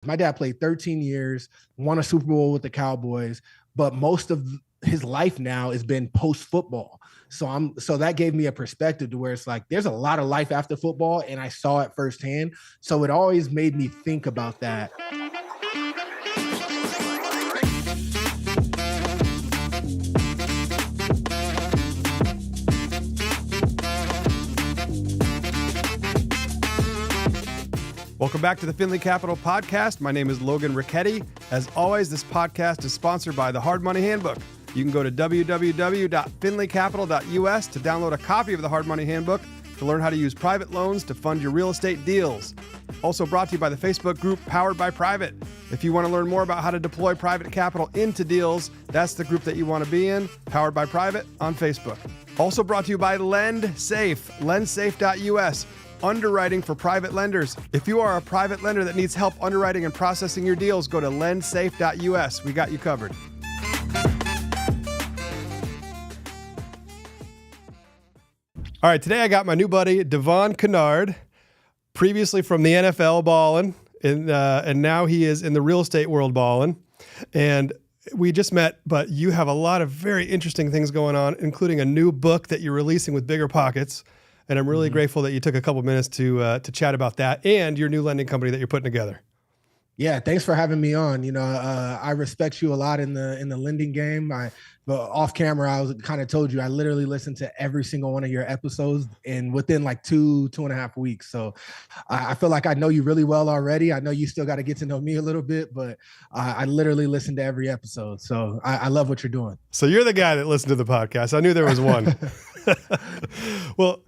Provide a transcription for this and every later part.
My dad played 13 years, won a Super Bowl with the Cowboys, but most of his life now has been post football. So that gave me a perspective to where it's like there's a lot of life after football, and I saw it firsthand. So it always made me think about that. Welcome back to the Finley Capital podcast. My name is Logan Richetti. As always, this podcast is sponsored by the Hard Money Handbook. You can go to www.finleycapital.us to download a copy of the Hard Money Handbook to learn how to use private loans to fund your real estate deals. Also brought to you by the Facebook group Powered by Private. If you want to learn more about how to deploy private capital into deals, that's the group that you want to be in, Powered by Private on Facebook. Also brought to you by LendSafe, lendsafe.us. Underwriting for private lenders. If you are a private lender that needs help underwriting and processing your deals, go to lendsafe.us. We got you covered. All right, today I got my new buddy, Devon Kennard, previously from the NFL balling, and now he is in the real estate world balling. And we just met, but you have a lot of very interesting things going on, including a new book that you're releasing with BiggerPockets. And I'm really grateful that you took a couple minutes to chat about that and your new lending company that you're putting together. Yeah, thanks for having me on. I respect you a lot in the lending game. But off camera, I was kind of told you I literally listened to every single one of your episodes, and within like two and a half weeks. So I feel like I know you really well already. I know you still got to get to know me a little bit, but I literally listened to every episode. So I love what you're doing. So you're the guy that listened to the podcast. I knew there was one. Well,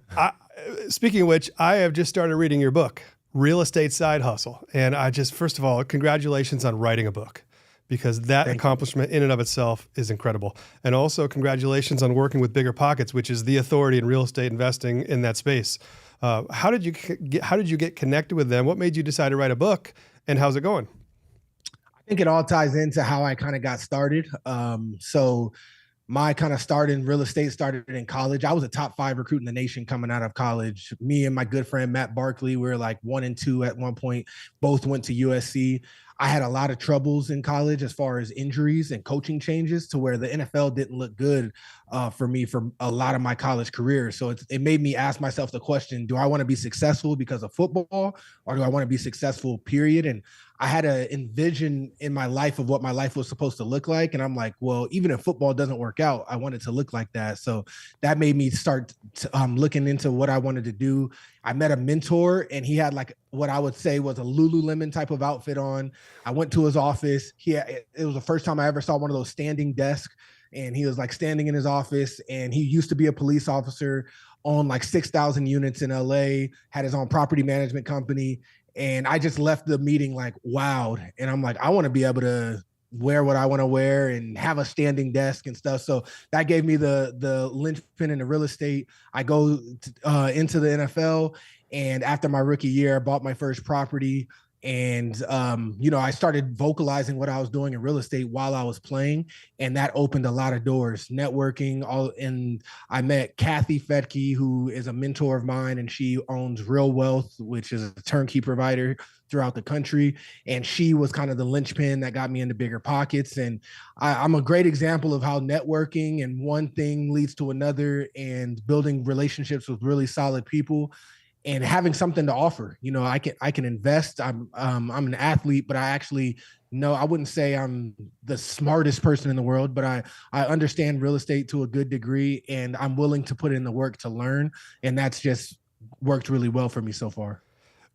speaking of which, I have just started reading your book, Real Estate Side Hustle. And first of all, congratulations on writing a book, because that accomplishment in and of itself is incredible. And also congratulations on working with BiggerPockets, which is the authority in real estate investing in that space. How did you get connected with them? What made you decide to write a book, and how's it going? I think it all ties into how I kind of got started. My kind of start in real estate started in college. I was a top 5 recruit in the nation coming out of college. Me and my good friend, Matt Barkley, we were like 1 and 2 at one point. Both went to USC. I had a lot of troubles in college as far as injuries and coaching changes, to where the NFL didn't look good for me for a lot of my college career. So it made me ask myself the question, do I want to be successful because of football, or do I want to be successful, period? And I had to envision in my life of what my life was supposed to look like. And I'm like, well, even if football doesn't work out, I want it to look like that. So that made me start looking into what I wanted to do. I met a mentor, and he had like what I would say was a Lululemon type of outfit on. I went to his office. It was the first time I ever saw one of those standing desks. And he was like standing in his office, and he used to be a police officer, owned like 6,000 units in LA, had his own property management company. And I just left the meeting like wowed. And I'm like, I want to be able to wear what I want to wear and have a standing desk and stuff. So that gave me the linchpin in the real estate. I go into the NFL, and after my rookie year, I bought my first property. And, I started vocalizing what I was doing in real estate while I was playing. And that opened a lot of doors, networking. And I met Kathy Fetke, who is a mentor of mine, and she owns Real Wealth, which is a turnkey provider throughout the country. And she was kind of the linchpin that got me into BiggerPockets. And I'm a great example of how networking and one thing leads to another, and building relationships with really solid people, and having something to offer. I can invest. I'm an athlete, but I actually I wouldn't say I'm the smartest person in the world, but I understand real estate to a good degree, and I'm willing to put in the work to learn. And that's just worked really well for me so far.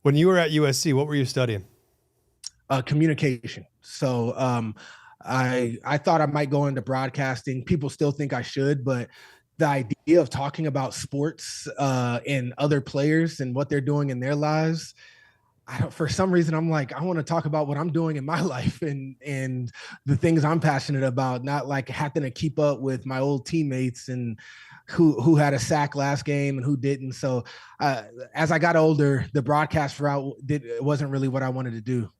When you were at USC, what were you studying? Communication. So I thought I might go into broadcasting. People still think I should, but the idea of talking about sports and other players and what they're doing in their lives, for some reason, I'm like, I want to talk about what I'm doing in my life and the things I'm passionate about, not like having to keep up with my old teammates and who had a sack last game and who didn't. So as I got older, the broadcast route wasn't really what I wanted to do.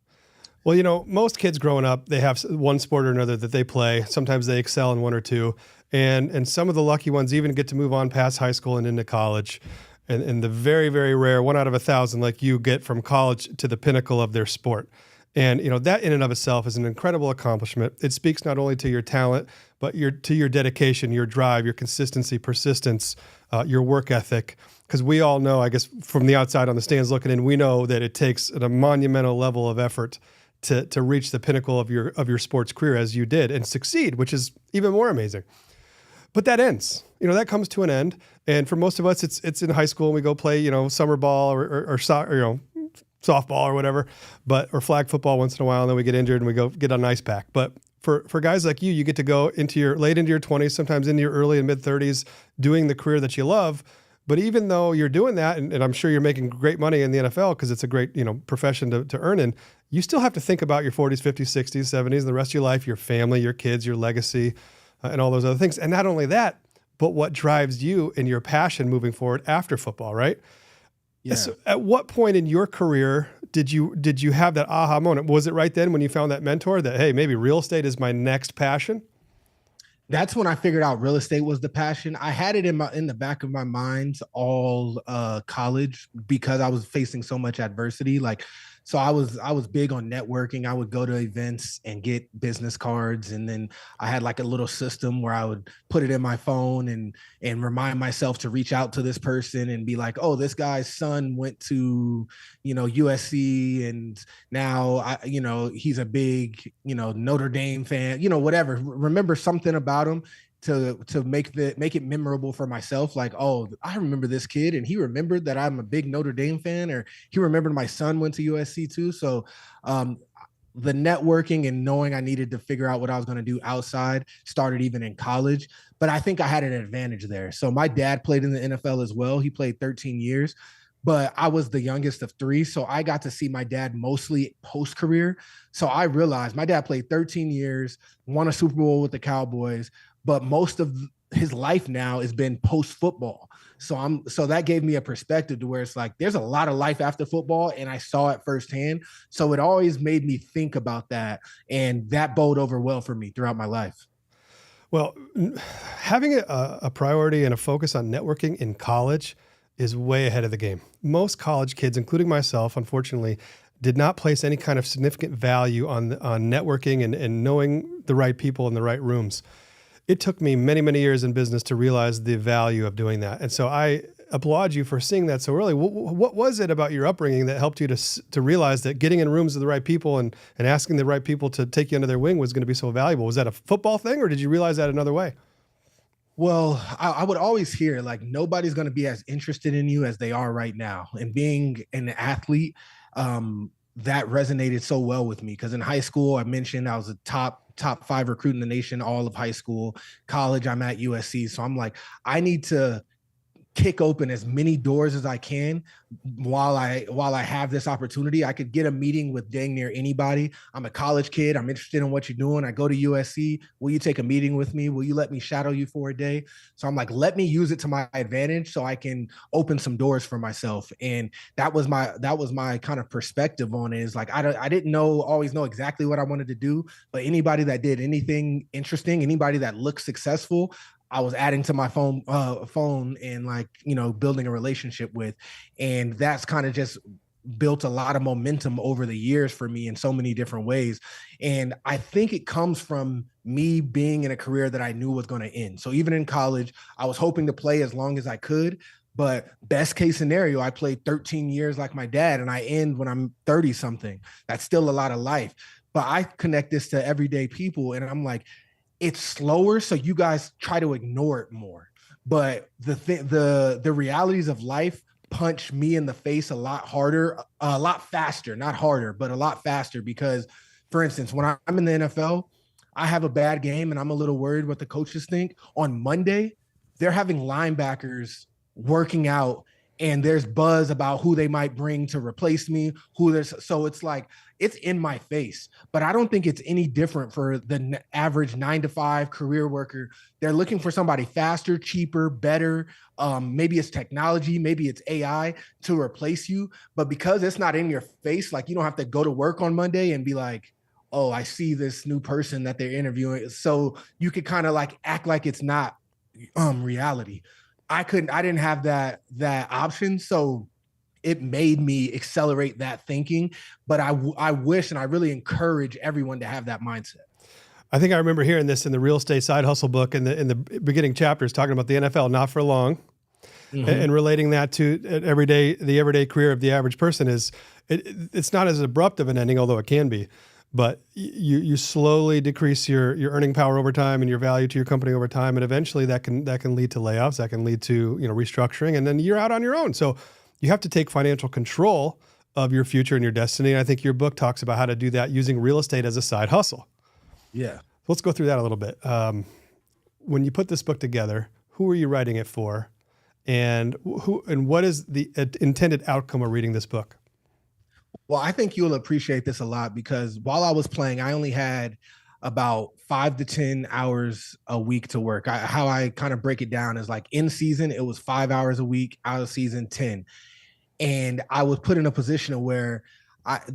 Well, most kids growing up, they have one sport or another that they play. Sometimes they excel in one or two. And some of the lucky ones even get to move on past high school and into college. And the very, very rare 1 out of 1,000, like you, get from college to the pinnacle of their sport. And, that in and of itself is an incredible accomplishment. It speaks not only to your talent, but to your dedication, your drive, your consistency, persistence, your work ethic. Because we all know, I guess, from the outside on the stands looking in, we know that it takes a monumental level of effort to reach the pinnacle of your sports career as you did and succeed, which is even more amazing. But that ends. That comes to an end. And for most of us, it's in high school and we go play, summer ball or soccer, softball or whatever, or flag football once in a while, and then we get injured and we go get on an ice pack. But for guys like you get to go late into your 20s, sometimes into your early and mid 30s, doing the career that you love. But even though you're doing that, and I'm sure you're making great money in the NFL because it's a great profession to earn in, you still have to think about your 40s, 50s, 60s, 70s, and the rest of your life, your family, your kids, your legacy, and all those other things. And not only that, but what drives you and your passion moving forward after football, right? Yeah. So at what point in your career did you have that aha moment? Was it right then when you found that mentor that, hey, maybe real estate is my next passion? That's when I figured out real estate was the passion. I had it in the back of my mind all college because I was facing so much adversity. So I was big on networking. I would go to events and get business cards, and then I had like a little system where I would put it in my phone and remind myself to reach out to this person and be like, oh, this guy's son went to USC, and now he's a big Notre Dame fan, whatever. Remember something about him to make it memorable for myself. Like, oh, I remember this kid and he remembered that I'm a big Notre Dame fan, or he remembered my son went to USC too. So the networking and knowing I needed to figure out what I was going to do outside started even in college. But I think I had an advantage there. So my dad played in the NFL as well. He played 13 years, but I was the youngest of three. So I got to see my dad mostly post-career. So I realized my dad played 13 years, won a Super Bowl with the Cowboys, but most of his life now has been post-football. So that gave me a perspective to where it's like, there's a lot of life after football, and I saw it firsthand. So it always made me think about that, and that bode over well for me throughout my life. Well, having a priority and a focus on networking in college is way ahead of the game. Most college kids, including myself, unfortunately, did not place any kind of significant value on networking and knowing the right people in the right rooms. It took me many, many years in business to realize the value of doing that. And so I applaud you for seeing that so early. What was it about your upbringing that helped you to realize that getting in rooms with the right people and asking the right people to take you under their wing was going to be so valuable? Was that a football thing, or did you realize that another way? Well, I would always hear like nobody's going to be as interested in you as they are right now. And being an athlete, that resonated so well with me because in high school, I mentioned I was a top 5 recruit in the nation all of high school. College, I'm at USC. So I'm like, I need to kick open as many doors as I can while I have this opportunity. I could get a meeting with dang near anybody. I'm a college kid. I'm interested in what you're doing. I go to USC. Will you take a meeting with me? Will you let me shadow you for a day? So I'm like, let me use it to my advantage so I can open some doors for myself. And that was my kind of perspective on it. Is like, I didn't always know exactly what I wanted to do, but anybody that did anything interesting, anybody that looked successful, I was adding to my phone and building a relationship with. And that's kind of just built a lot of momentum over the years for me in so many different ways. And I think it comes from me being in a career that I knew was going to end. So even in college, I was hoping to play as long as I could, but best case scenario, I played 13 years like my dad and I end when I'm 30 something. That's still a lot of life. But I connect this to everyday people. And I'm like, it's slower, so you guys try to ignore it more. But the realities of life punch me in the face a lot harder, a lot faster, not harder, but a lot faster. Because, for instance, when I'm in the NFL, I have a bad game and I'm a little worried what the coaches think. On Monday, they're having linebackers working out and there's buzz about who they might bring to replace me, so it's like, it's in my face. But I don't think it's any different for the average 9-to-5 career worker. They're looking for somebody faster, cheaper, better. Maybe it's technology, maybe it's AI to replace you. But because it's not in your face, like you don't have to go to work on Monday and be like, oh, I see this new person that they're interviewing. So you could kind of like act like it's not reality. I didn't have that option. So it made me accelerate that thinking. But I wish, and I really encourage everyone to have that mindset. I think I remember hearing this in the real estate side hustle book in the beginning chapters, talking about the NFL, not for long, and relating that to the everyday career of the average person. It's not as abrupt of an ending, although it can be, but you slowly decrease your earning power over time and your value to your company over time, and eventually that can lead to layoffs, that can lead to restructuring, and then you're out on your own. So you have to take financial control of your future and your destiny. And I think your book talks about how to do that using real estate as a side hustle. Yeah. Let's go through that a little bit. When you put this book together, who are you writing it for? And what is the intended outcome of reading this book? Well, I think you'll appreciate this a lot, because while I was playing, I only had about 5 to 10 hours a week to work. How I kind of break it down is like, in season, it was 5 hours a week, out of season, 10. And I was put in a position where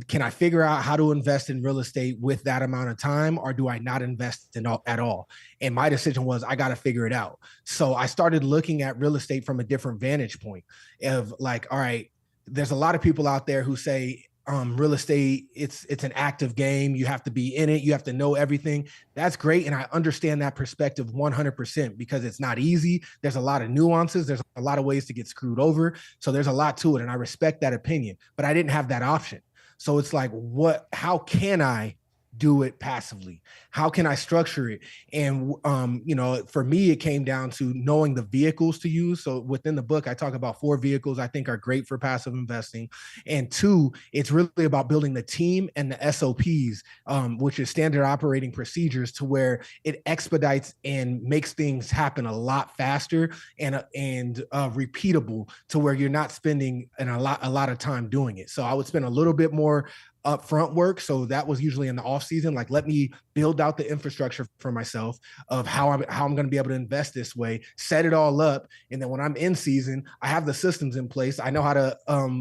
can I figure out how to invest in real estate with that amount of time, or do I not invest at all? And my decision was, I got to figure it out. So I started looking at real estate from a different vantage point of like, all right, there's a lot of people out there who say, real estate, it's an active game. You have to be in it. You have to know everything. That's great. And I understand that perspective 100%, because it's not easy. There's a lot of nuances. There's a lot of ways to get screwed over. So there's a lot to it. And I respect that opinion, but I didn't have that option. So it's like, how can I do it passively? How can I structure it? And, for me, it came down to knowing the vehicles to use. So within the book, I talk about 4 vehicles I think are great for passive investing. And 2, it's really about building the team and the SOPs, which is standard operating procedures, to where it expedites and makes things happen a lot faster and repeatable, to where you're not spending a lot of time doing it. So I would spend a little bit more upfront work. So that was usually in the off season. Like, let me build out the infrastructure for myself of how I'm going to be able to invest this way, set it all up. And then when I'm in season, I have the systems in place. I know how to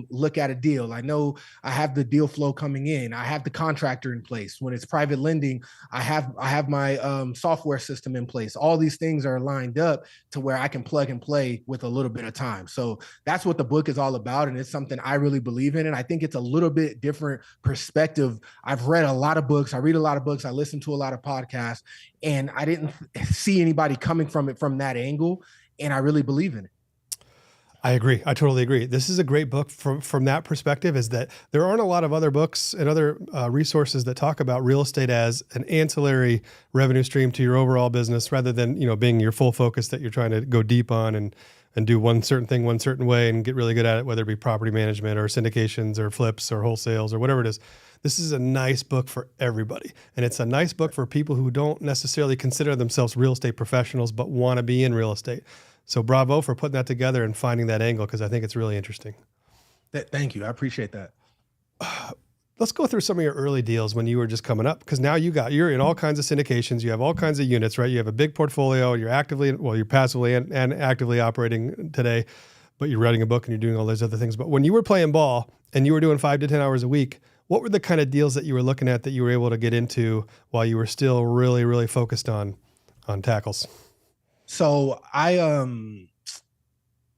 look at a deal. I know I have the deal flow coming in. I have the contractor in place. When it's private lending, I have my software system in place. All these things are lined up to where I can plug and play with a little bit of time. So that's what the book is all about. And it's something I really believe in. And I think it's a little bit different perspective. I've read a lot of books. I read a lot of books. I listen to a lot of podcasts, and I didn't see anybody coming from it from that angle. And I really believe in it. I agree. I totally agree. This is a great book from that perspective, is that there aren't a lot of other books and other resources that talk about real estate as an ancillary revenue stream to your overall business, rather than, being your full focus that you're trying to go deep on and do one certain thing one certain way and get really good at it, whether it be property management or syndications or flips or wholesales or whatever it is. This is a nice book for everybody. And it's a nice book for people who don't necessarily consider themselves real estate professionals, but want to be in real estate. So bravo for putting that together and finding that angle, because I think it's really interesting. Thank you. I appreciate that. Let's go through some of your early deals when you were just coming up, because now you're in all kinds of syndications. You have all kinds of units, right? You have a big portfolio. You're passively and actively operating today, but you're writing a book and you're doing all those other things. But when you were playing ball and you were doing 5 to 10 hours a week, what were the kind of deals that you were looking at that you were able to get into while you were still really, really focused on tackles? So I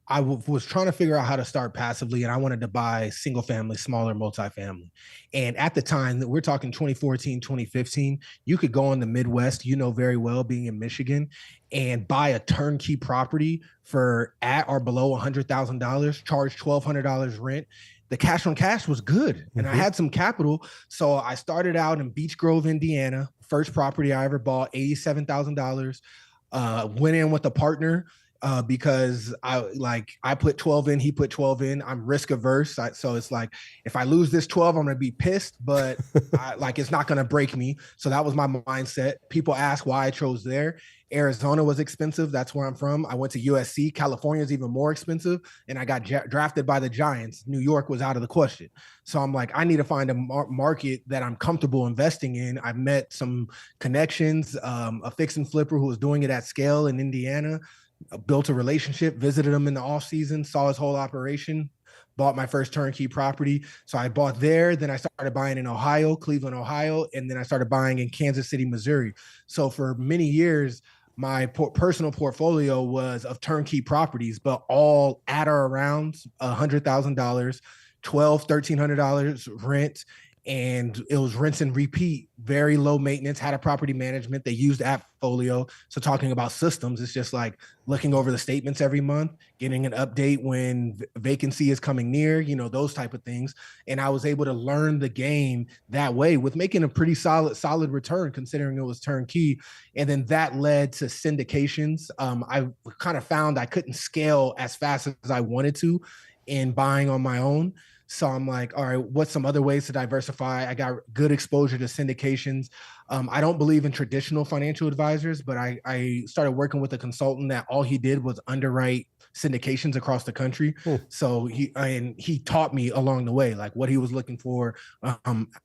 was trying to figure out how to start passively, and I wanted to buy single family, smaller multifamily. And at the time, we're talking 2014, 2015, you could go in the Midwest, very well, being in Michigan, and buy a turnkey property for at or below $100,000, charge $1,200 rent. The cash on cash was good. And I had some capital. So I started out in Beech Grove, Indiana. First property I ever bought, $87,000. Went in with a partner. Because I put 12 in, he put 12 in. I'm risk averse. So it's like, if I lose this 12, I'm going to be pissed, but it's not going to break me. So that was my mindset. People ask why I chose there. Arizona was expensive. That's where I'm from. I went to USC. California is even more expensive. And I got drafted by the Giants. New York was out of the question. So I'm like, I need to find a market that I'm comfortable investing in. I've met some connections, a fix and flipper who was doing it at scale in Indiana. Built a relationship, visited him in the off season, saw his whole operation, bought my first turnkey property. So I bought there. Then I started buying in Ohio, Cleveland, Ohio. And then I started buying in Kansas City, Missouri. So for many years, my personal portfolio was of turnkey properties, but all at or around $100,000. $1,300 rent. And it was rinse and repeat, very low maintenance, had a property management. They used Appfolio. So talking about systems, it's just like looking over the statements every month, getting an update when vacancy is coming near, those type of things. And I was able to learn the game that way with making a pretty solid return considering it was turnkey. And then that led to syndications. I kind of found I couldn't scale as fast as I wanted to in buying on my own. So I'm like, all right, what's some other ways to diversify? I got good exposure to syndications. I don't believe in traditional financial advisors, but I started working with a consultant that all he did was underwrite syndications across the country. So he taught me along the way, like what he was looking for,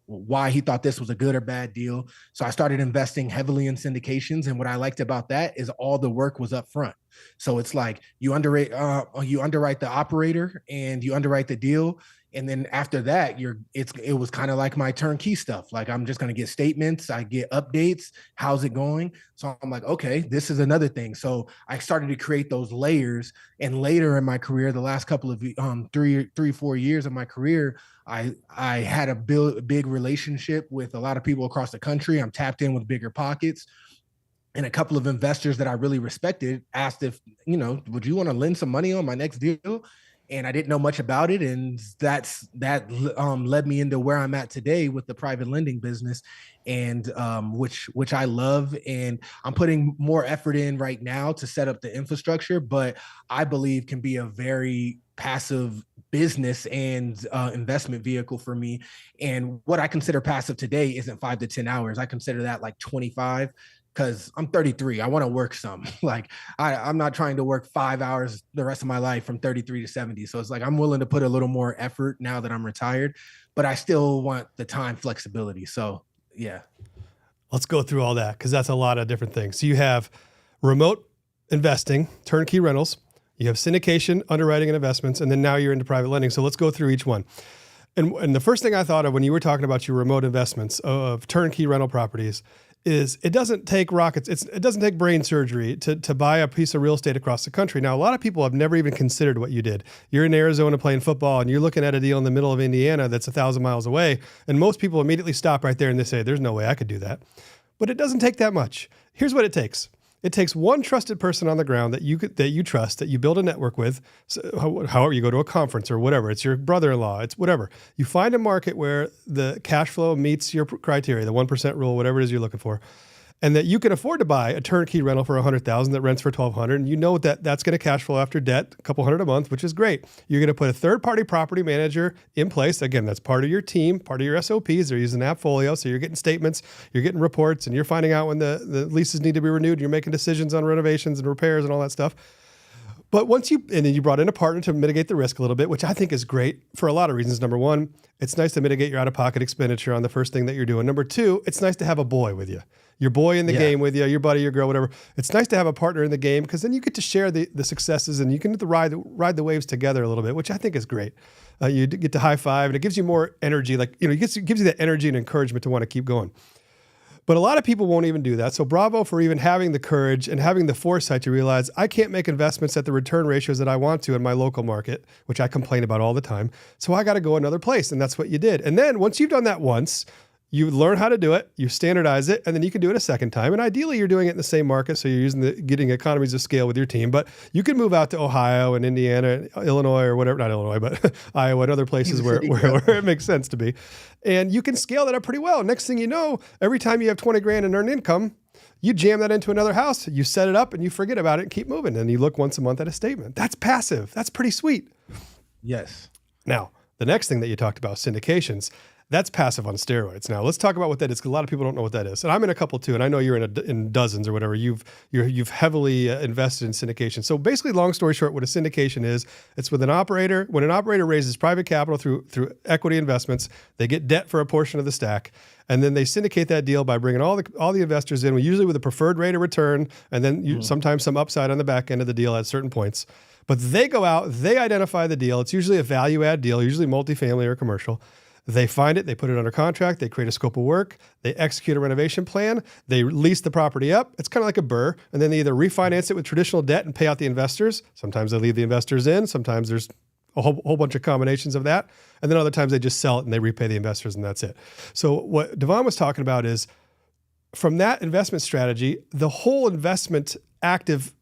why he thought this was a good or bad deal. So I started investing heavily in syndications. And what I liked about that is all the work was up front. So it's like you underwrite the operator and you underwrite the deal. And then after that, it was kind of like my turnkey stuff. Like I'm just going to get statements, I get updates. How's it going? So I'm like, okay, this is another thing. So I started to create those layers. And later in my career, the last couple of 4 years of my career, I had a big relationship with a lot of people across the country. I'm tapped in with BiggerPockets. And a couple of investors that I really respected asked if, would you want to lend some money on my next deal? And I didn't know much about it. And that led me into where I'm at today with the private lending business, and which I love. And I'm putting more effort in right now to set up the infrastructure, but I believe can be a very passive business and investment vehicle for me. And what I consider passive today isn't 5 to 10 hours. I consider that like 25. Because I'm 33. I want to work some. Like I'm not trying to work 5 hours the rest of my life from 33 to 70. So it's like I'm willing to put a little more effort now that I'm retired, but I still want the time flexibility. So yeah. Let's go through all that because that's a lot of different things. So you have remote investing, turnkey rentals, you have syndication, underwriting and investments, and then now you're into private lending. So let's go through each one. And the first thing I thought of when you were talking about your remote investments of turnkey rental properties is it doesn't take rockets. It doesn't take brain surgery to buy a piece of real estate across the country. Now, a lot of people have never even considered what you did. You're in Arizona playing football and you're looking at a deal in the middle of Indiana that's 1,000 miles away. And most people immediately stop right there and they say, there's no way I could do that. But it doesn't take that much. Here's what it takes. It takes one trusted person on the ground that you trust, that you build a network with. So, however, you go to a conference or whatever. It's your brother-in-law. It's whatever. You find a market where the cash flow meets your criteria, the 1% rule, whatever it is you're looking for, and that you can afford to buy a turnkey rental for $100,000 that rents for $1,200, and you know that that's going to cash flow after debt, a couple hundred a month, which is great. You're going to put a third-party property manager in place. Again, that's part of your team, part of your SOPs. They're using Appfolio, so you're getting statements, you're getting reports, and you're finding out when the leases need to be renewed. You're making decisions on renovations and repairs and all that stuff. But and then you brought in a partner to mitigate the risk a little bit, which I think is great for a lot of reasons. Number one, it's nice to mitigate your out-of-pocket expenditure on the first thing that you're doing. Number two, it's nice to have a boy with you. Your boy in the game with you, your buddy, your girl, whatever. It's nice to have a partner in the game because then you get to share the successes and you can ride the waves together a little bit, which I think is great. You get to high five and it gives you more energy. Like, it gives you that energy and encouragement to want to keep going. But a lot of people won't even do that. So bravo for even having the courage and having the foresight to realize I can't make investments at the return ratios that I want to in my local market, which I complain about all the time. So I got to go another place. And that's what you did. And then once you've done that once, you learn how to do it, you standardize it, and then you can do it a second time. And ideally, you're doing it in the same market, so you're getting economies of scale with your team. But you can move out to Ohio and Indiana, Illinois, or whatever, not Illinois, but Iowa and other places where it makes sense to be. And you can scale that up pretty well. Next thing you know, every time you have 20 grand in earned income, you jam that into another house, you set it up, and you forget about it and keep moving. And you look once a month at a statement. That's passive. That's pretty sweet. Yes. Now, the next thing that you talked about, syndications. That's passive on steroids. Now let's talk about what that is, because a lot of people don't know what that is. And I'm in a couple too, and I know you're in dozens or whatever. You've heavily invested in syndication. So basically, long story short, what a syndication is, it's with an operator. When an operator raises private capital through equity investments, they get debt for a portion of the stack, and then they syndicate that deal by bringing all the investors in, usually with a preferred rate of return, and then sometimes some upside on the back end of the deal at certain points. But they go out, they identify the deal. It's usually a value add deal, usually multifamily or commercial. They find it, they put it under contract, they create a scope of work, they execute a renovation plan, they lease the property up. It's kind of like a BRRRR, and then they either refinance it with traditional debt and pay out the investors. Sometimes they leave the investors in, sometimes there's a whole bunch of combinations of that. And then other times they just sell it and they repay the investors and that's it. So what Devon was talking about is from that investment strategy, the whole investment active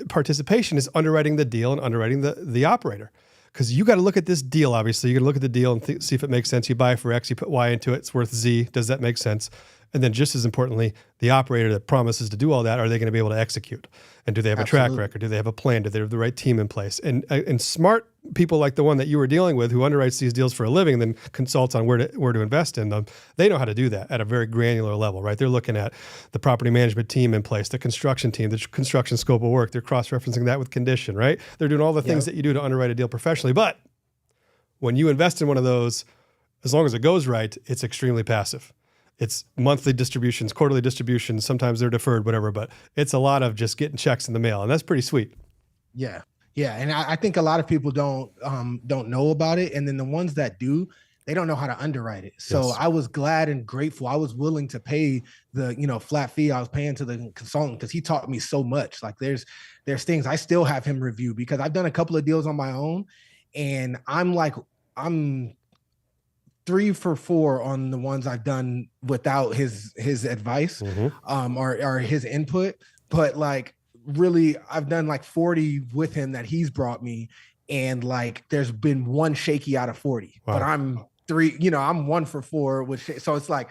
participation is underwriting the deal and underwriting the operator. Because you got to look at this deal, obviously. You got to look at the deal and see if it makes sense. You buy it for X, you put Y into it, it's worth Z. Does that make sense? And then just as importantly, the operator that promises to do all that, are they going to be able to execute? And do they have a track record? Do they have a plan? Do they have the right team in place? And smart people like the one that you were dealing with who underwrites these deals for a living and then consults on where to invest in them, they know how to do that at a very granular level, right? They're looking at the property management team in place, the construction team, the construction scope of work. They're cross-referencing that with condition, right? They're doing all the things that you do to underwrite a deal professionally. But when you invest in one of those, as long as it goes right, it's extremely passive. It's monthly distributions, quarterly distributions. Sometimes they're deferred, whatever, but it's a lot of just getting checks in the mail. And that's pretty sweet. Yeah. Yeah. And I think a lot of people don't know about it. And then the ones that do, they don't know how to underwrite it. So I was glad and grateful. I was willing to pay the, flat fee I was paying to the consultant because he taught me so much. Like there's things I still have him review because I've done a couple of deals on my own and I'm 3 for 4 on the ones I've done without his advice, or his input. But like really, I've done like 40 with him that he's brought me, and like there's been one shaky out of 40. Wow. But I'm 3, I'm 1 for 4, which so it's like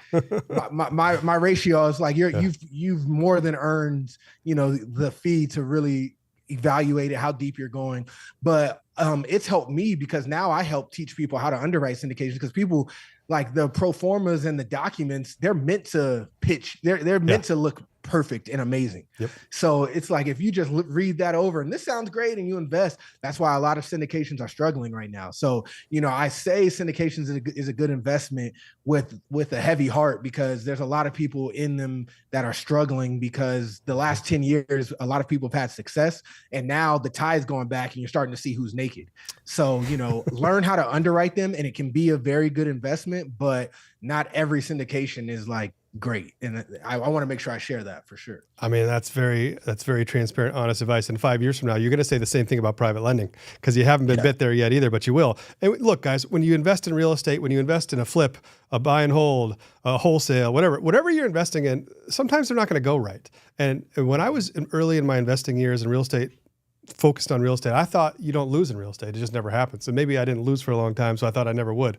my ratio is like you've more than earned the fee to really evaluate it, how deep you're going. But it's helped me because now I help teach people how to underwrite syndications because people like the pro formas and the documents, they're meant to pitch. They're meant to look perfect and amazing. Yep. So it's like, if you just read that over and this sounds great and you invest, that's why a lot of syndications are struggling right now. So, I say syndications is a good investment with a heavy heart because there's a lot of people in them that are struggling because the last 10 years, a lot of people have had success and now the tide is going back and you're starting to see who's naked. So, learn how to underwrite them and it can be a very good investment, but not every syndication is like great. And I want to make sure I share that for sure. I mean, that's very transparent, honest advice. And 5 years from now, you're going to say the same thing about private lending because you haven't been bit there yet either, but you will. And look, guys, when you invest in real estate, when you invest in a flip, a buy and hold, a wholesale, whatever you're investing in, sometimes they're not going to go right. And when I was early in my investing years in real estate, focused on real estate, I thought you don't lose in real estate. It just never happens. And maybe I didn't lose for a long time, so I thought I never would.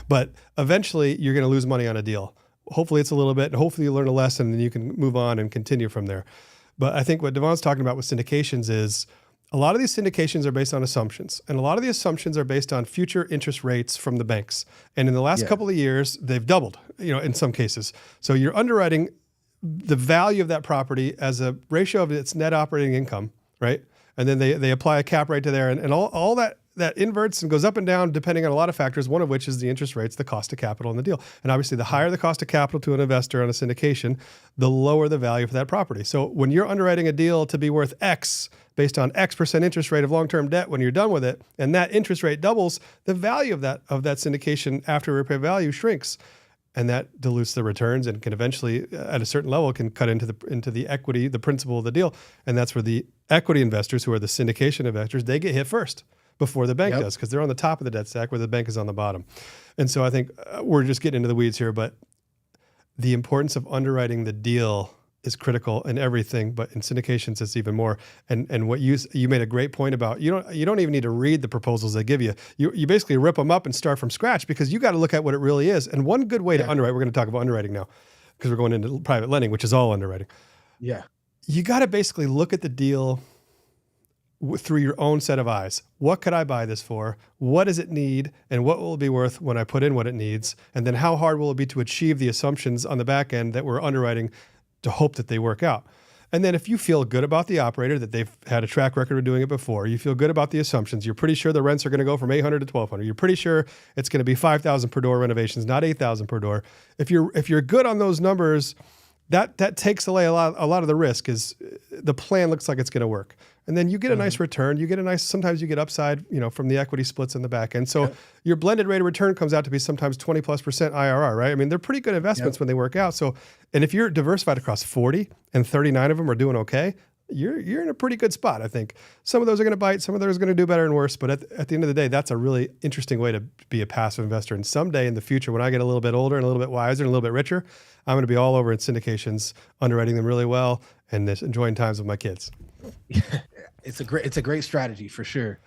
But eventually, you're going to lose money on a deal. Hopefully it's a little bit, and hopefully you learn a lesson and you can move on and continue from there. But I think what Devon's talking about with syndications is a lot of these syndications are based on assumptions, and a lot of the assumptions are based on future interest rates from the banks. And in the last couple of years, they've doubled, in some cases. So you're underwriting the value of that property as a ratio of its net operating income, right? And then they apply a cap rate to there, and all that inverts and goes up and down depending on a lot of factors, one of which is the interest rates, the cost of capital in the deal. And obviously, the higher the cost of capital to an investor on a syndication, the lower the value for that property. So when you're underwriting a deal to be worth X based on X% interest rate of long-term debt when you're done with it, and that interest rate doubles, the value of that syndication after repair value shrinks. And that dilutes the returns and can eventually, at a certain level, can cut into the equity, the principal of the deal. And that's where the equity investors, who are the syndication investors, they get hit first before the bank does, because they're on the top of the debt stack where the bank is on the bottom. And so I think we're just getting into the weeds here, but the importance of underwriting the deal is critical in everything, but in syndications it's even more. And what you made a great point about, you don't even need to read the proposals they give you. You basically rip them up and start from scratch because you got to look at what it really is. And one good way to underwrite, we're going to talk about underwriting now because we're going into private lending, which is all underwriting. Yeah. You got to basically look at the deal through your own set of eyes. What could I buy this for? What does it need? And what will it be worth when I put in what it needs? And then how hard will it be to achieve the assumptions on the back end that we're underwriting to hope that they work out? And then if you feel good about the operator, that they've had a track record of doing it before, you feel good about the assumptions, you're pretty sure the rents are going to go from $800 to $1,200, you're pretty sure it's going to be $5,000 per door renovations, not $8,000 per door. If you're good on those numbers, that takes away a lot of the risk. Is the plan looks like it's going to work. And then you get a nice return. Sometimes you get upside, from the equity splits in the back end. So your blended rate of return comes out to be sometimes 20+% IRR, right? I mean, they're pretty good investments when they work out. So, and if you're diversified across 40 and 39 of them are doing okay, you're in a pretty good spot. I think some of those are going to bite, some of those are going to do better and worse. But at the end of the day, that's a really interesting way to be a passive investor. And someday in the future, when I get a little bit older and a little bit wiser and a little bit richer, I'm going to be all over in syndications, underwriting them really well, and just enjoying times with my kids. It's a great strategy for sure.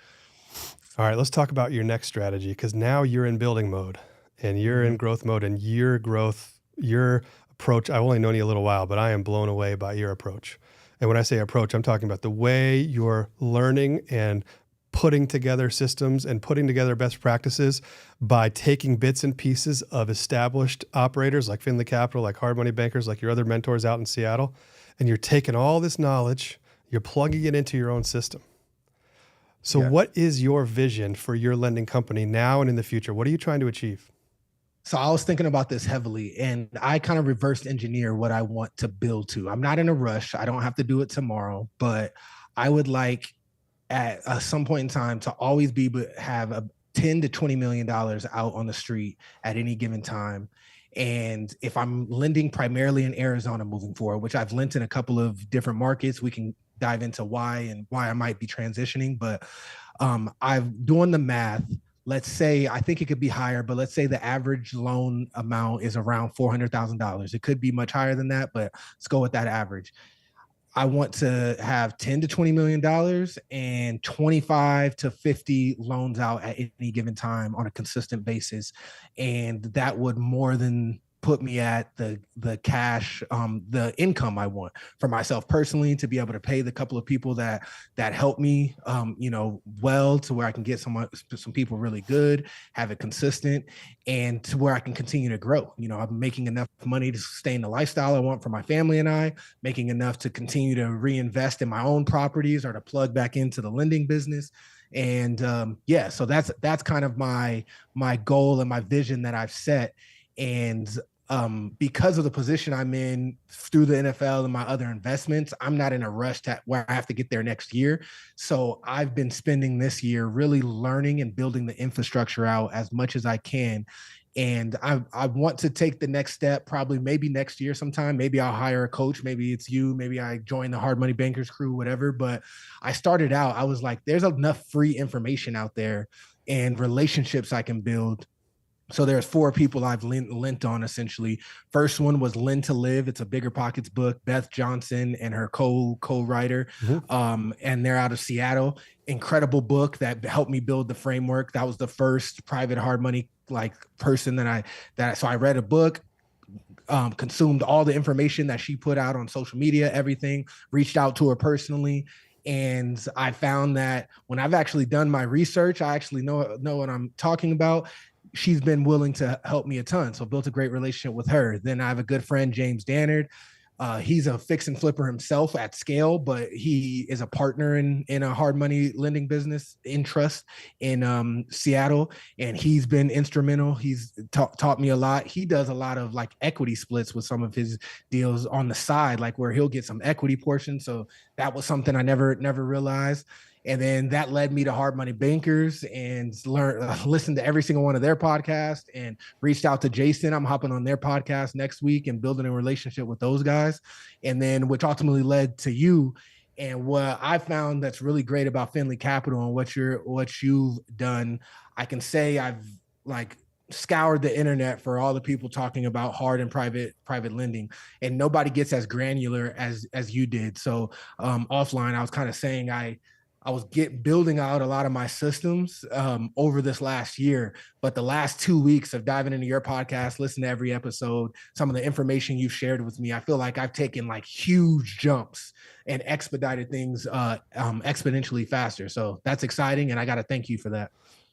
All right, let's talk about your next strategy, because now you're in building mode and you're in growth mode, and your approach. I've only known you a little while, but I am blown away by your approach. And when I say approach, I'm talking about the way you're learning and putting together systems and putting together best practices by taking bits and pieces of established operators like Finley Capital, like hard money bankers, like your other mentors out in Seattle. And you're taking all this knowledge, you're plugging it into your own system. So what is your vision for your lending company now and in the future? What are you trying to achieve? So I was thinking about this heavily, and I kind of reverse engineer what I want to build to. I'm not in a rush. I don't have to do it tomorrow, but I would like at some point in time to always have a $10 to $20 million out on the street at any given time. And if I'm lending primarily in Arizona moving forward, which I've lent in a couple of different markets, we can dive into why I might be transitioning. But I've doing the math. Let's say, I think it could be higher, but let's say the average loan amount is around $400,000. It could be much higher than that, but let's go with that average. I want to have $10 to $20 million and 25 to 50 loans out at any given time on a consistent basis. And that would more than put me at the cash, the income I want for myself personally, to be able to pay the couple of people that help me, well, to where I can get some people really good, have it consistent, and to where I can continue to grow. I'm making enough money to sustain the lifestyle I want for my family, and I making enough to continue to reinvest in my own properties or to plug back into the lending business. And so that's kind of my goal and my vision that I've set. And because of the position I'm in through the NFL and my other investments, I'm not in a rush to where I have to get there next year. So I've been spending this year really learning and building the infrastructure out as much as I can. And I want to take the next step, probably maybe next year sometime. Maybe I'll hire a coach. Maybe it's you. Maybe I join the Hard Money Bankers crew, whatever. But I started out, I was like, there's enough free information out there and relationships I can build. So there's 4 people I've lent on essentially. First one was Lend to Live. It's a BiggerPockets book. Beth Johnson and her co-writer, and they're out of Seattle. Incredible book that helped me build the framework. That was the first private hard money person so I read a book, consumed all the information that she put out on social media, everything, reached out to her personally. And I found that when I've actually done my research, I actually know what I'm talking about. She's been willing to help me a ton. So built a great relationship with her. Then I have a good friend, James Dannard. He's a fix and flipper himself at scale, but he is a partner in a hard money lending business in trust in Seattle. And he's been instrumental. He's taught me a lot. He does a lot of equity splits with some of his deals on the side, where he'll get some equity portion. So that was something I never realized. And then that led me to Hard Money Bankers and listened to every single one of their podcasts and reached out to Jason. I'm hopping on their podcast next week and building a relationship with those guys. And then which ultimately led to you. And what I found that's really great about Finley Capital and what you've done, I can say I've scoured the internet for all the people talking about hard and private lending, and nobody gets as granular as you did. So offline, I was kind of saying I was building out a lot of my systems over this last year, but the last 2 weeks of diving into your podcast, listening to every episode, some of the information you've shared with me, I feel like I've taken huge jumps and expedited things exponentially faster. So that's exciting, and I got to thank you for that.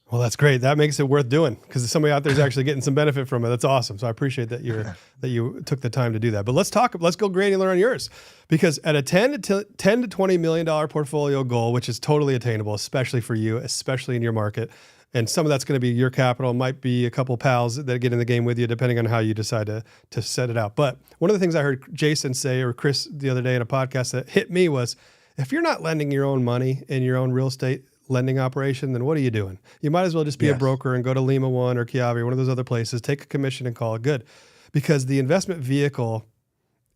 Well, that's great. That makes it worth doing because somebody out there is actually getting some benefit from it. That's awesome. So I appreciate that you took the time to do that. But let's go granular on yours, because at a $10 to $20 million portfolio goal, which is totally attainable, especially for you, especially in your market, and some of that's going to be your capital, might be a couple pals that get in the game with you, depending on how you decide to set it out. But one of the things I heard Jason say, or Chris the other day in a podcast that hit me was, if you're not lending your own money in your own real estate lending operation, then what are you doing? You might as well just be a broker and go to Lima One or Kiavi or one of those other places, take a commission and call it good. Because the investment vehicle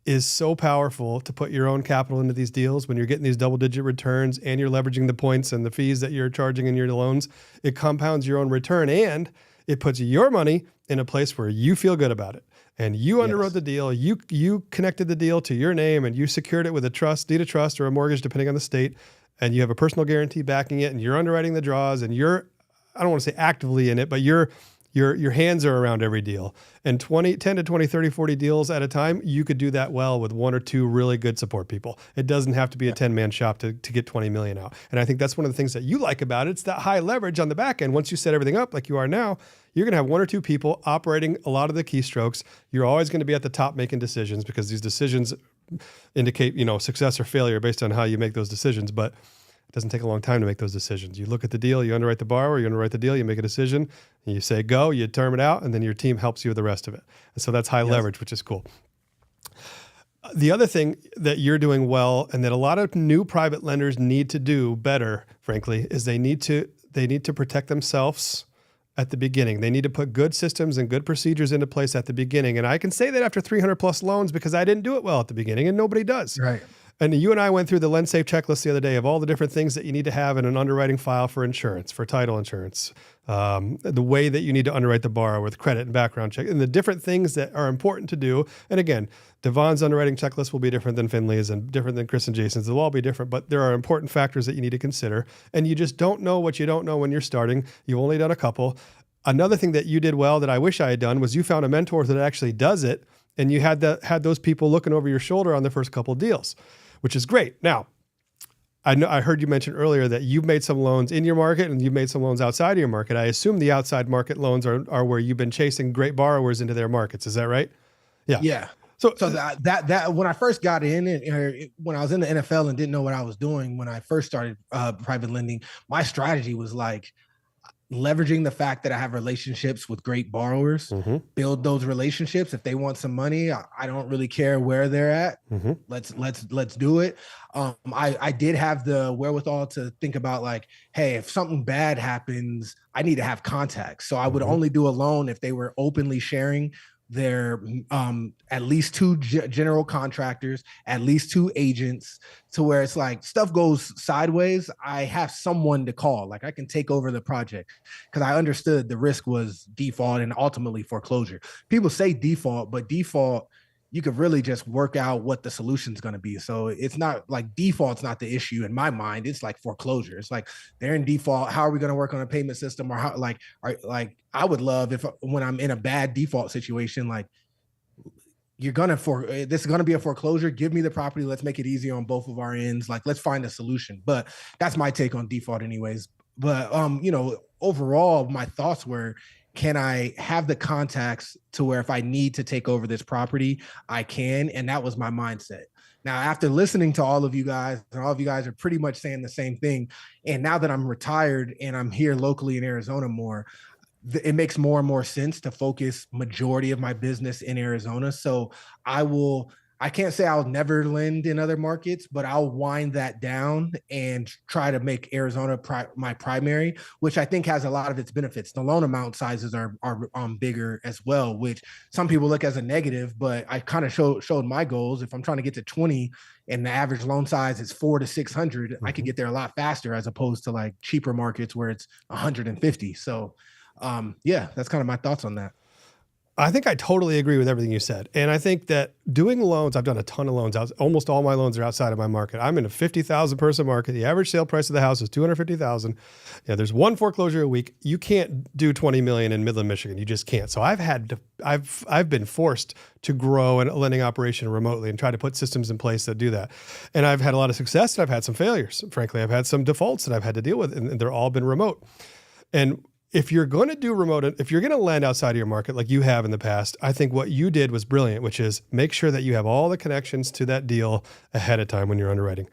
is so powerful to put your own capital into these deals when you're getting these double-digit returns and you're leveraging the points and the fees that you're charging in your loans. It compounds your own return and it puts your money in a place where you feel good about it. And you underwrote the deal, you connected the deal to your name and you secured it with a trust, deed of trust or a mortgage, depending on the state. And you have a personal guarantee backing it and you're underwriting the draws and you're, I don't want to say actively in it, but your hands are around every deal. And 10 to 20, 30, 40 deals at a time, you could do that well with one or two really good support people. It doesn't have to be a 10-man shop to get 20 million out. And I think that's one of the things that you like about it. It's that high leverage on the back end. Once you set everything up like you are now, you're going to have one or two people operating a lot of the keystrokes. You're always going to be at the top making decisions because these decisions indicate, success or failure based on how you make those decisions. But it doesn't take a long time to make those decisions. You look at the deal, you underwrite the borrower, you underwrite the deal, you make a decision, and you say go, you term it out, and then your team helps you with the rest of it. And so that's high leverage, which is cool. The other thing that you're doing well and that a lot of new private lenders need to do better, frankly, is they need to protect themselves at the beginning. They need to put good systems and good procedures into place at the beginning. And I can say that after 300 plus loans because I didn't do it well at the beginning and nobody does. Right. And you and I went through the LendSafe checklist the other day of all the different things that you need to have in an underwriting file for insurance, for title insurance, the way that you need to underwrite the borrower with credit and background check, and the different things that are important to do. And again, Devon's underwriting checklist will be different than Finley's and different than Chris and Jason's. They'll all be different, but there are important factors that you need to consider. And you just don't know what you don't know when you're starting. You've only done a couple. Another thing that you did well that I wish I had done was you found a mentor that actually does it, and you had those people looking over your shoulder on the first couple of deals, which is great. Now, I heard you mention earlier that you've made some loans in your market and you've made some loans outside of your market. I assume the outside market loans are where you've been chasing great borrowers into their markets. Is that right? Yeah. Yeah. So that when I first got in and when I was in the NFL and didn't know what I was doing, when I first started private lending, my strategy was like leveraging the fact that I have relationships with great borrowers, build those relationships. If they want some money, I don't really care where they're at. Let's do it. I did have the wherewithal to think about like, hey, if something bad happens, I need to have contacts. So I would only do a loan if they were openly sharing their at least two general contractors, at least two agents, to where it's like stuff goes sideways, I have someone to call. Like I can take over the project because I understood the risk was default and ultimately foreclosure. People say default, but default, you could really just work out what the solution is going to be. So it's not like default's not the issue in my mind. It's like foreclosure. It's like they're in default. How are we going to work on a payment system? Or how I would love if when I'm in a bad default situation, like this is going to be a foreclosure. Give me the property. Let's make it easier on both of our ends. Like let's find a solution. But that's my take on default anyways. But overall, my thoughts were, can I have the contacts to where if I need to take over this property, I can? And that was my mindset. Now, after listening to all of you guys, and all of you guys are pretty much saying the same thing. And now that I'm retired and I'm here locally in Arizona more, it makes more and more sense to focus majority of my business in Arizona. So I can't say I'll never lend in other markets, but I'll wind that down and try to make Arizona my primary, which I think has a lot of its benefits. The loan amount sizes are bigger as well, which some people look as a negative, but I kind of showed my goals. If I'm trying to get to 20 and the average loan size is 400 to 600, I could get there a lot faster as opposed to like cheaper markets where it's 150. So that's kind of my thoughts on that. I think I totally agree with everything you said. And I think that doing loans, I've done a ton of loans. Almost all my loans are outside of my market. I'm in a 50,000 person market. The average sale price of the house is 250,000. There's one foreclosure a week. You can't do 20 million in Midland, Michigan. You just can't. So I've been forced to grow a lending operation remotely and try to put systems in place that do that. And I've had a lot of success and I've had some failures. Frankly, I've had some defaults that I've had to deal with, and they're all been remote. And if you're going to do remote, if you're going to lend outside of your market like you have in the past, I think what you did was brilliant, which is make sure that you have all the connections to that deal ahead of time when you're underwriting.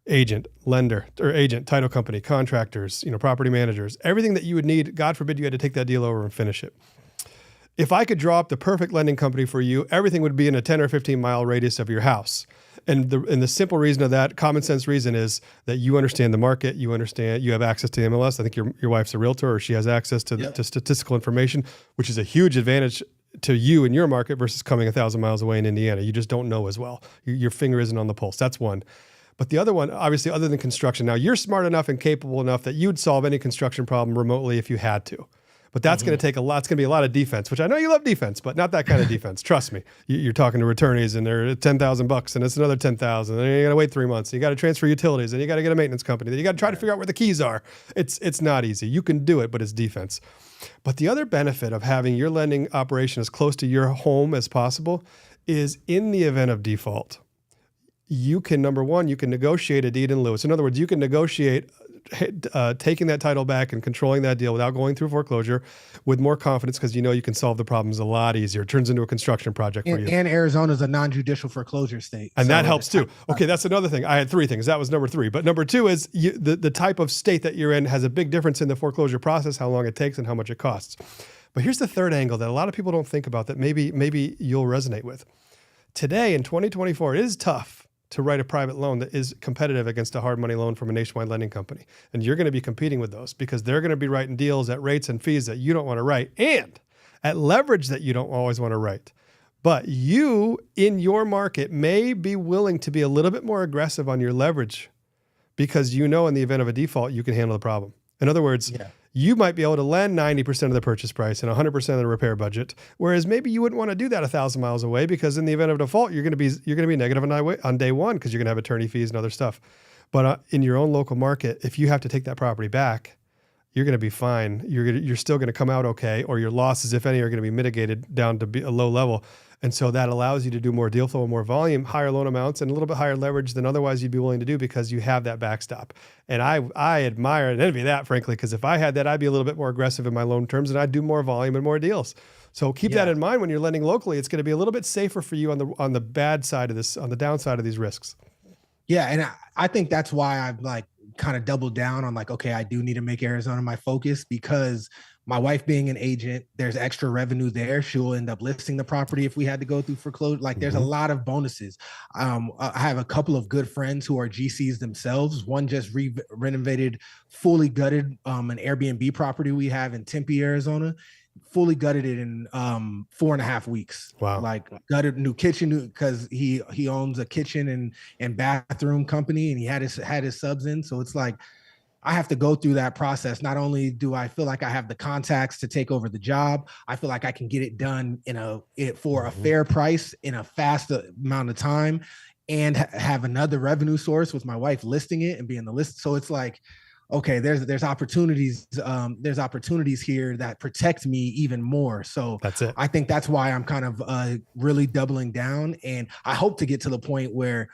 Agent, lender, or agent, title company, contractors, property managers, everything that you would need. God forbid you had to take that deal over and finish it. If I could draw up the perfect lending company for you, everything would be in a 10 or 15 mile radius of your house. And the simple reason of that, common sense reason, is that you understand the market, you have access to MLS. I think your wife's a realtor, or she has access to to statistical information, which is a huge advantage to you in your market versus coming 1,000 miles away in Indiana. You just don't know as well. Your finger isn't on the pulse. That's one. But the other one, obviously, other than construction, now you're smart enough and capable enough that you'd solve any construction problem remotely if you had to. But that's going to take a lot. It's going to be a lot of defense, which I know you love defense, but not that kind of defense. Trust me. You're talking to attorneys and they're $10,000 and it's another 10,000. And you got to wait 3 months. And you got to transfer utilities and you got to get a maintenance company. Then you got to try to figure out where the keys are. It's not easy. You can do it, but it's defense. But the other benefit of having your lending operation as close to your home as possible is in the event of default, you can, number one, you can negotiate a deed in lieu. So in other words, you can negotiate taking that title back and controlling that deal without going through foreclosure with more confidence because you know you can solve the problems a lot easier. It turns into a construction project for you. And Arizona is a non-judicial foreclosure state. And so that helps too. Okay, that's another thing. I had 3 things. That was number 3. But number 2 is the type of state that you're in has a big difference in the foreclosure process, how long it takes and how much it costs. But here's the third angle that a lot of people don't think about that maybe you'll resonate with. Today in 2024, it is tough to write a private loan that is competitive against a hard money loan from a nationwide lending company. And you're going to be competing with those because they're going to be writing deals at rates and fees that you don't want to write and at leverage that you don't always want to write. But you, in your market, may be willing to be a little bit more aggressive on your leverage because you know in the event of a default, you can handle the problem. In other words, you might be able to lend 90% of the purchase price and 100% of the repair budget, whereas maybe you wouldn't want to do that 1,000 miles away because in the event of default, you're going to be negative on day one because you're going to have attorney fees and other stuff. But in your own local market, if you have to take that property back, you're going to be fine. You're still going to come out okay, or your losses, if any, are going to be mitigated down to a low level. And so that allows you to do more deal flow, more volume, higher loan amounts, and a little bit higher leverage than otherwise you'd be willing to do because you have that backstop. And I admire and envy that, frankly, because if I had that, I'd be a little bit more aggressive in my loan terms and I'd do more volume and more deals. So keep that in mind when you're lending locally. It's going to be a little bit safer for you on the bad side of this, on the downside of these risks. Yeah, and I think that's why I've kind of doubled down on okay, I do need to make Arizona my focus because my wife being an agent, there's extra revenue there. She'll end up listing the property if we had to go through foreclosure. There's a lot of bonuses. I have a couple of good friends who are GCs themselves. One just renovated, fully gutted an Airbnb property we have in Tempe, Arizona. Fully gutted it in 4.5 weeks. Wow. Gutted new kitchen because he owns a kitchen and bathroom company and he had his subs in. So it's I have to go through that process. Not only do I feel like I have the contacts to take over the job, I feel like I can get it done for a fair price in a fast amount of time and have another revenue source with my wife listing it and being the list. So it's okay, there's opportunities. There's opportunities here that protect me even more. So that's it. I think that's why I'm kind of really doubling down. And I hope to get to the point where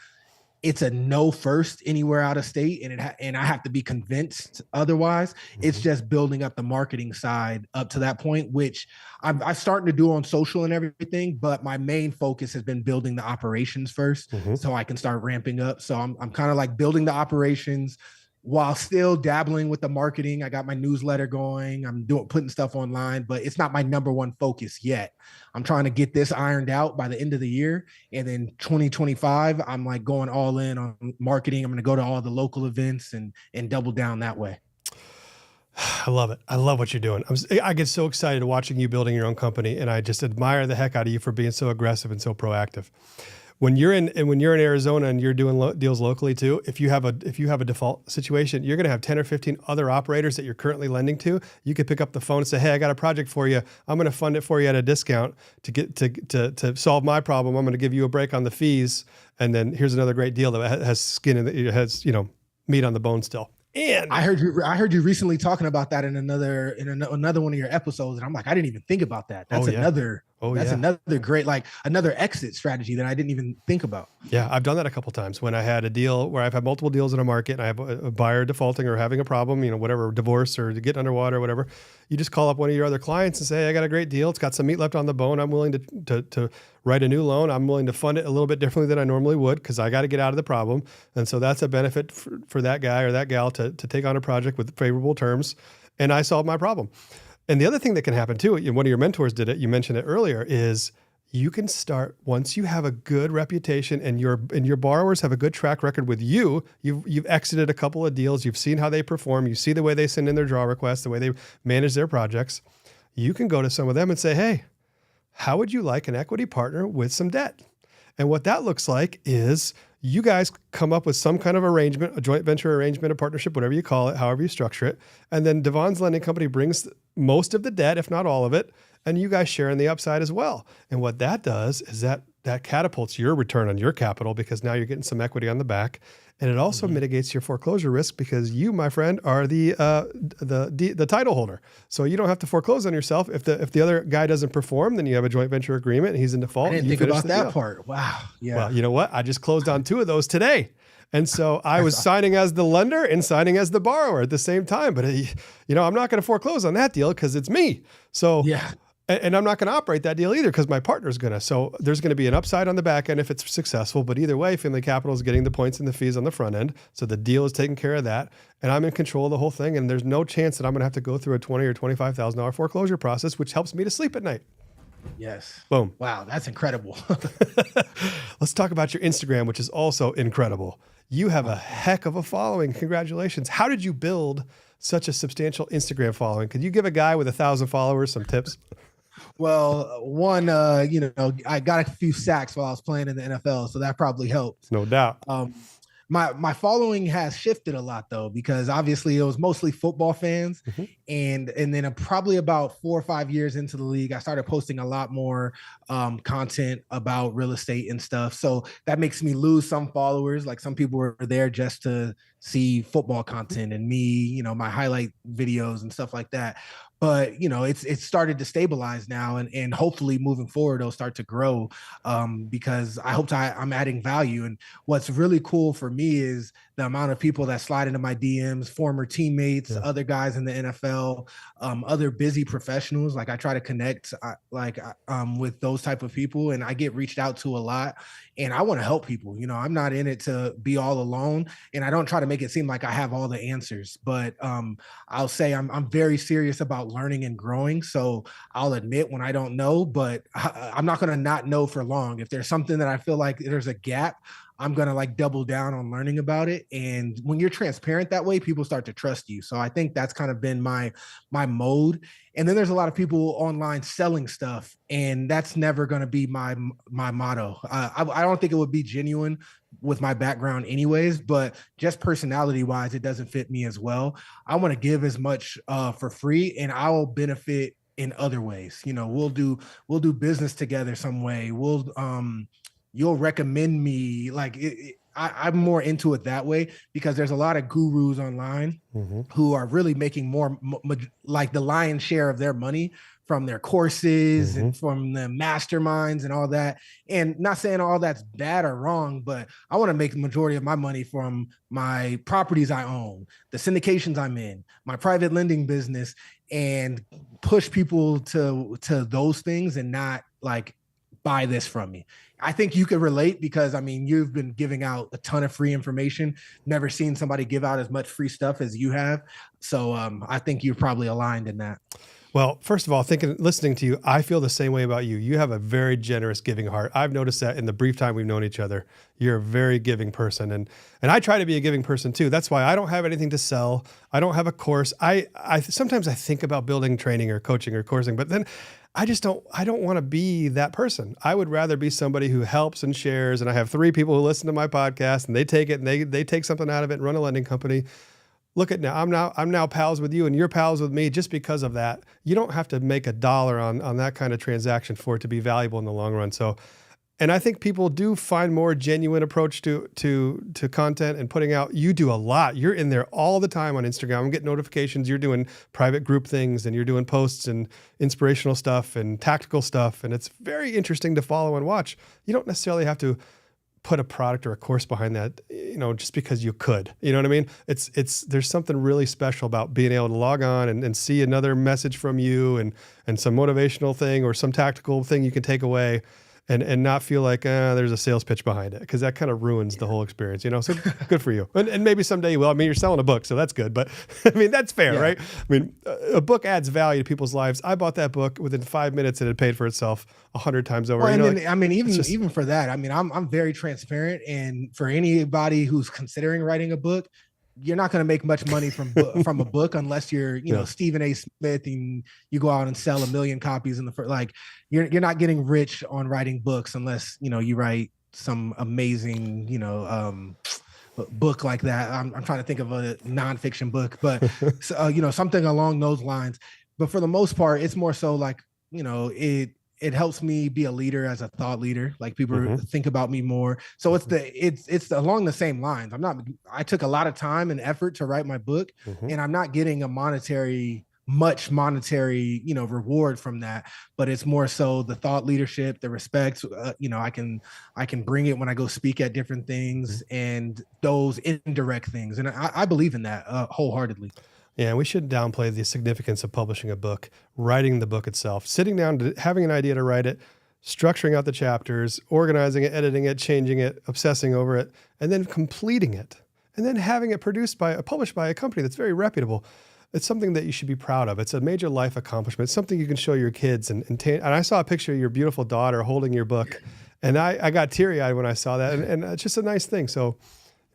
it's a no first anywhere out of state, and I have to be convinced otherwise. It's just building up the marketing side up to that point, which I'm starting to do on social and everything. But my main focus has been building the operations first, so I can start ramping up. So I'm kind of building the operations while still dabbling with the marketing. I got my newsletter going. I'm putting stuff online, but it's not my number one focus yet. I'm trying to get this ironed out by the end of the year. And then 2025, I'm going all in on marketing. I'm going to go to all the local events and double down that way. I love it. I love what you're doing. I get so excited watching you building your own company, and I just admire the heck out of you for being so aggressive and so proactive. When you're in Arizona and you're doing deals locally too, if you have a default situation, you're going to have 10 or 15 other operators that you're currently lending to. You could pick up the phone and say, "Hey, I got a project for you. I'm going to fund it for you at a discount to solve my problem. I'm going to give you a break on the fees, and then here's another great deal that has skin in it has meat on the bone still." And I heard you recently talking about that in another one of your episodes, and I'm I didn't even think about that. That's another great, another exit strategy that I didn't even think about. Yeah, I've done that a couple of times when I had a deal where I've had multiple deals in a market and I have a buyer defaulting or having a problem, whatever, divorce or getting underwater or whatever. You just call up one of your other clients and say, "Hey, I got a great deal. It's got some meat left on the bone. I'm willing to write a new loan. I'm willing to fund it a little bit differently than I normally would because I got to get out of the problem." And so that's a benefit for that guy or that gal to take on a project with favorable terms. And I solved my problem. And the other thing that can happen too, one of your mentors did it, you mentioned it earlier, is you can start once you have a good reputation and your borrowers have a good track record with you. You've exited a couple of deals. You've seen how they perform. You see the way they send in their draw requests, the way they manage their projects. You can go to some of them and say, "Hey, how would you like an equity partner with some debt? And what that looks like is you guys come up with some kind of arrangement, a joint venture arrangement, a partnership, whatever you call it, however you structure it. And then Devon's lending company brings most of the debt, if not all of it, and you guys share in the upside as well. And what that does is that catapults your return on your capital, because now you're getting some equity on the back. And it also mitigates your foreclosure risk, because you, my friend, are the title holder. So you don't have to foreclose on yourself. If the other guy doesn't perform, then you have a joint venture agreement and he's in default. I didn't think about that part. Wow. Yeah. Well, you know what? I just closed on 2 of those today. And so I was signing as the lender and signing as the borrower at the same time. But, I'm not going to foreclose on that deal because it's me. So yeah. And I'm not going to operate that deal either because my partner's going to. So there's going to be an upside on the back end if it's successful. But either way, Finley Capital is getting the points and the fees on the front end. So the deal is taking care of that. And I'm in control of the whole thing. And there's no chance that I'm going to have to go through a $20,000 or $25,000 foreclosure process, which helps me to sleep at night. Yes. Boom. Wow, that's incredible. Let's talk about your Instagram, which is also incredible. You have a heck of a following. Congratulations. How did you build such a substantial Instagram following? Could you give a guy with 1,000 followers some tips? Well, one, I got a few sacks while I was playing in the NFL, so that probably helped. No doubt. My following has shifted a lot though, because obviously it was mostly football fans. And then probably about 4 or 5 years into the league, I started posting a lot more content about real estate and stuff. So that makes me lose some followers. Like some people were there just to see football content and me, my highlight videos and stuff like that. But, it's started to stabilize now, and hopefully moving forward, it'll start to grow because I hope I'm adding value. And what's really cool for me is the amount of people that slide into my DMs, former teammates, other guys in the NFL, other busy professionals. Like I try to connect with those type of people, and I get reached out to a lot, and I want to help people. I'm not in it to be all alone, and I don't try to make it seem like I have all the answers, but I'll say I'm very serious about learning and growing. So I'll admit when I don't know, but I'm not going to not know for long. If there's something that I feel like there's a gap, I'm going to double down on learning about it. And when you're transparent that way, people start to trust you. So I think that's kind of been my mode. And then there's a lot of people online selling stuff, and that's never going to be my motto. I don't think it would be genuine with my background anyways, but just personality wise, it doesn't fit me as well. I want to give as much for free, and I'll benefit in other ways. We'll do business together some way. You'll recommend me. I'm more into it that way because there's a lot of gurus online who are really making more like the lion's share of their money from their courses and from the masterminds and all that. And not saying all that's bad or wrong, but I want to make the majority of my money from my properties I own, the syndications I'm in, my private lending business, and push people to those things and not buy this from me. I think you could relate because you've been giving out a ton of free information. Never seen somebody give out as much free stuff as you have. So I think you're probably aligned in that. Well, first of all, listening to you, I feel the same way about you. You have a very generous, giving heart. I've noticed that in the brief time we've known each other. You're a very giving person, and I try to be a giving person too. That's why I don't have anything to sell. I don't have a course. I sometimes I think about building training or coaching or coursing, but then I don't want to be that person. I would rather be somebody who helps and shares. And I have 3 people who listen to my podcast, and they take it and they take something out of it and run a lending company. Look at now, I'm now pals with you and you're pals with me just because of that. You don't have to make $1 on that kind of transaction for it to be valuable in the long run. So, and I think people do find more genuine approach to content and putting out. You do a lot. You're in there all the time on Instagram. I'm getting notifications. You're doing private group things, and you're doing posts and inspirational stuff and tactical stuff. And it's very interesting to follow and watch. You don't necessarily have to put a product or a course behind that, just because you could. You know what I mean? There's something really special about being able to log on and see another message from you and some motivational thing or some tactical thing you can take away and not feel like there's a sales pitch behind it, because that kind of ruins the whole experience, So good for you. And maybe someday you will. You're selling a book, so that's good. But that's fair, right? A book adds value to people's lives. I bought that book within 5 minutes, and it paid for itself 100 times over. Well, even for that, I'm very transparent. And for anybody who's considering writing a book, you're not going to make much money from a book unless you're, Stephen A. Smith and you go out and sell 1 million copies in the first, like you're not getting rich on writing books unless, you write some amazing, book like that. I'm trying to think of a nonfiction book, but something along those lines. But for the most part, it's more so like, it helps me be a leader as a thought leader. Like people think about me more. So it's along the same lines. I took a lot of time and effort to write my book, and I'm not getting a much monetary, reward from that, but it's more so the thought leadership, the respect, I can bring it when I go speak at different things and those indirect things. And I believe in that wholeheartedly. Yeah, we shouldn't downplay the significance of publishing a book, writing the book itself, sitting down, having an idea to write it, structuring out the chapters, organizing it, editing it, changing it, obsessing over it, and then completing it, and then having it published by a company that's very reputable. It's something that you should be proud of. It's a major life accomplishment. It's something you can show your kids. And I saw a picture of your beautiful daughter holding your book, and I got teary-eyed when I saw that, and it's just a nice thing. So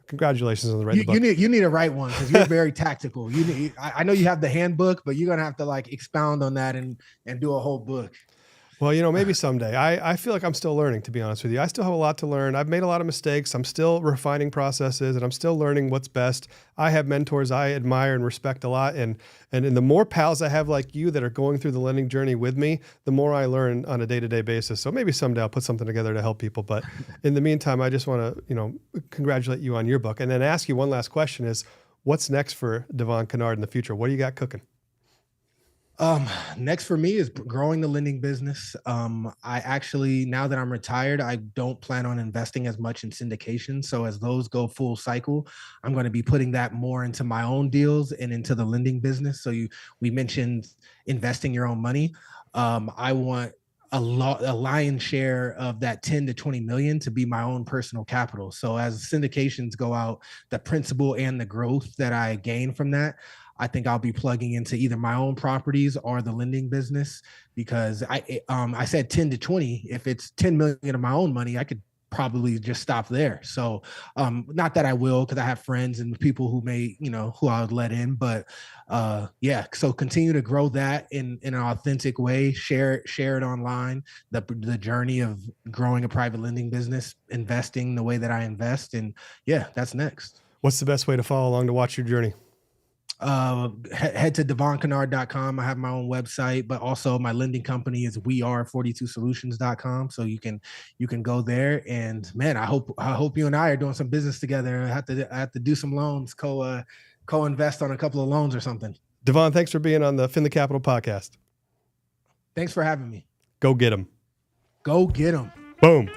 congratulations on the writing book. You need to write one because you're very tactical. I know you have the handbook, but you're gonna have to like expound on that and do a whole book. Well, maybe someday. I feel like I'm still learning, to be honest with you. I still have a lot to learn. I've made a lot of mistakes. I'm still refining processes, and I'm still learning what's best. I have mentors I admire and respect a lot, and the more pals I have like you that are going through the lending journey with me, the more I learn on a day-to-day basis. So maybe someday I'll put something together to help people. But in the meantime, I just want to, congratulate you on your book, and then ask you one last question: is what's next for Devon Kennard in the future? What do you got cooking? Next for me is growing the lending business. I actually, now that I'm retired, I don't plan on investing as much in syndication. So as those go full cycle, I'm going to be putting that more into my own deals and into the lending business. So we mentioned investing your own money. I want a lion's share of that 10 to 20 million to be my own personal capital. So as syndications go out, the principal and the growth that I gain from that, I think I'll be plugging into either my own properties or the lending business, because I said 10 to 20. If it's 10 million of my own money, I could probably just stop there. So not that I will, because I have friends and people who may, who I would let in, but so continue to grow that in an authentic way, share it online, the journey of growing a private lending business, investing the way that I invest. And that's next. What's the best way to follow along to watch your journey? Head to devonkennard.com. I have my own website, but also my lending company is weare42solutions.com. So you can go there, and man, I hope you and I are doing some business together. I have to do some loans, co-invest on a couple of loans or something. Devon, thanks for being on the Finley Capital podcast. Thanks for having me. Go get them. Go get them. Boom.